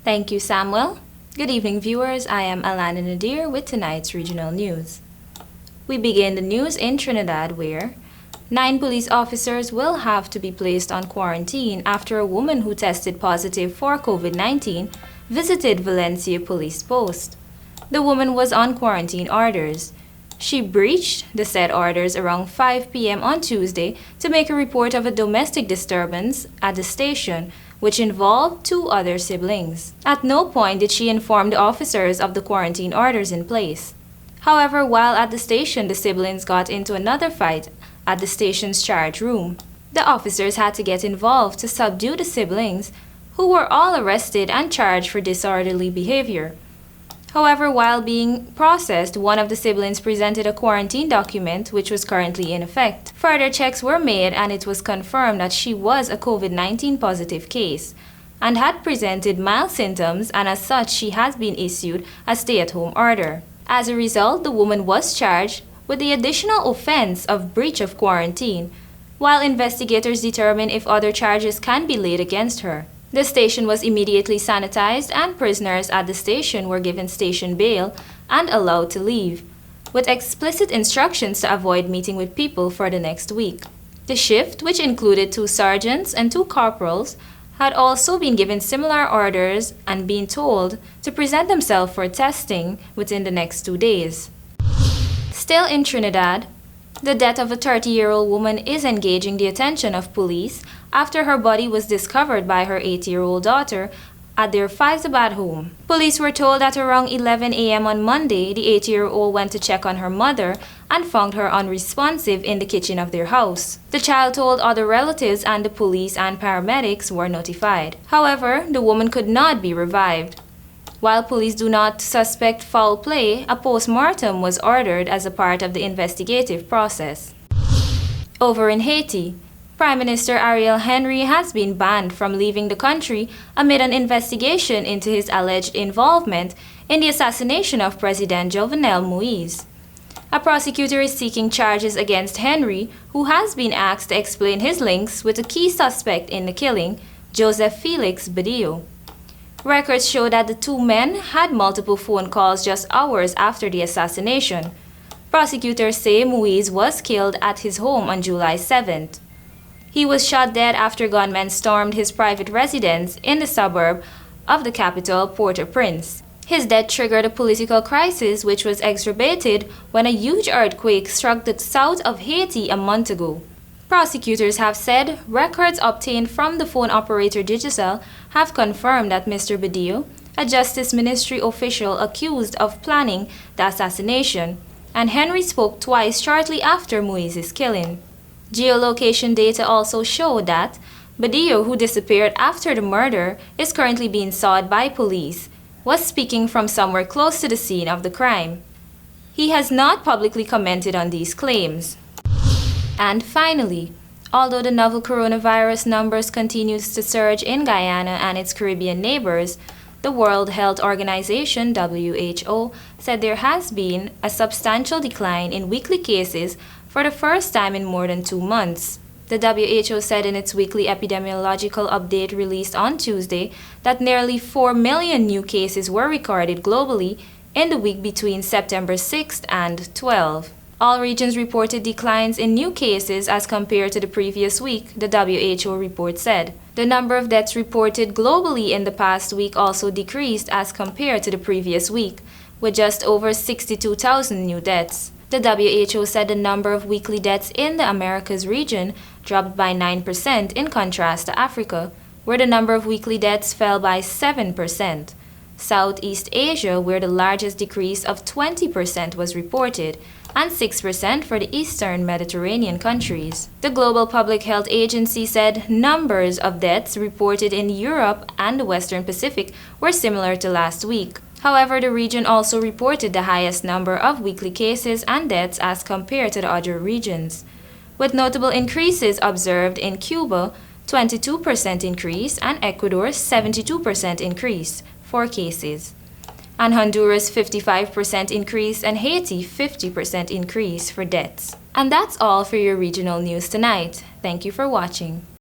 Thank you, Samuel. Good evening, viewers. I am ALANA NADIR with tonight's regional news. We begin the news in Trinidad where 9 police officers will have to be placed on quarantine after a woman who tested positive for COVID-19 visited Valencia police post. The woman was on quarantine orders. She breached the said orders around 5 p.m. on Tuesday to make a report of a domestic disturbance at the station, which involved 2 other siblings. At no point did she inform the officers of the quarantine orders in place. However, while at the station, the siblings got into another fight at the station's charge room. The officers had to get involved to subdue the siblings, who were all arrested and charged for disorderly behavior. However, while being processed, one of the siblings presented a quarantine document which was currently in effect. Further checks were made and it was confirmed that she was a COVID-19 positive case and had presented mild symptoms, and as such she has been issued a stay-at-home order. As a result, the woman was charged with the additional offense of breach of quarantine, while investigators determine if other charges can be laid against her. The station was immediately sanitized and prisoners at the station were given station bail and allowed to leave, with explicit instructions to avoid meeting with people for the next week. The shift, which included 2 sergeants and 2 corporals, had also been given similar orders and been told to present themselves for testing within the next 2 days. Still in Trinidad, the death of a 30-year-old woman is engaging the attention of police after her body was discovered by her 8-year-old daughter at their Faizabad home. Police were told that around 11 a.m. on Monday, the 8-year-old went to check on her mother and found her unresponsive in the kitchen of their house. The child told other relatives and the police and paramedics were notified. However, the woman could not be revived. While police do not suspect foul play, a post-mortem was ordered as a part of the investigative process. Over in Haiti, Prime Minister Ariel Henry has been banned from leaving the country amid an investigation into his alleged involvement in the assassination of President Jovenel Moise. A prosecutor is seeking charges against Henry, who has been asked to explain his links with a key suspect in the killing, Joseph Felix Badillo. Records show that the 2 men had multiple phone calls just hours after the assassination. Prosecutors say Moise was killed at his home on July 7th. He was shot dead after gunmen stormed his private residence in the suburb of the capital, Port-au-Prince. His death triggered a political crisis which was exacerbated when a huge earthquake struck the south of Haiti a month ago. Prosecutors have said records obtained from the phone operator Digicel have confirmed that Mr. Badillo, a Justice Ministry official accused of planning the assassination, and Henry spoke twice shortly after Moise's killing. Geolocation data also show that Badillo, who disappeared after the murder, is currently being sought by police, was speaking from somewhere close to the scene of the crime. He has not publicly commented on these claims. And finally, although the novel coronavirus numbers continues to surge in Guyana and its Caribbean neighbors, the World Health Organization (WHO) said there has been a substantial decline in weekly cases for the first time in more than 2 months. The WHO said in its weekly epidemiological update released on Tuesday that nearly 4 million new cases were recorded globally in the week between September 6th and 12th. All regions reported declines in new cases as compared to the previous week, the WHO report said. The number of deaths reported globally in the past week also decreased as compared to the previous week, with just over 62,000 new deaths. The WHO said the number of weekly deaths in the Americas region dropped by 9% in contrast to Africa, where the number of weekly deaths fell by 7%. Southeast Asia, where the largest decrease of 20% was reported, and 6% for the Eastern Mediterranean countries. The Global Public Health Agency said numbers of deaths reported in Europe and the Western Pacific were similar to last week. However, the region also reported the highest number of weekly cases and deaths as compared to the other regions, with notable increases observed in Cuba, 22% increase, and Ecuador, 72% increase for cases, and Honduras 55% increase, and Haiti 50% increase for deaths. And that's all for your regional news tonight. Thank you for watching.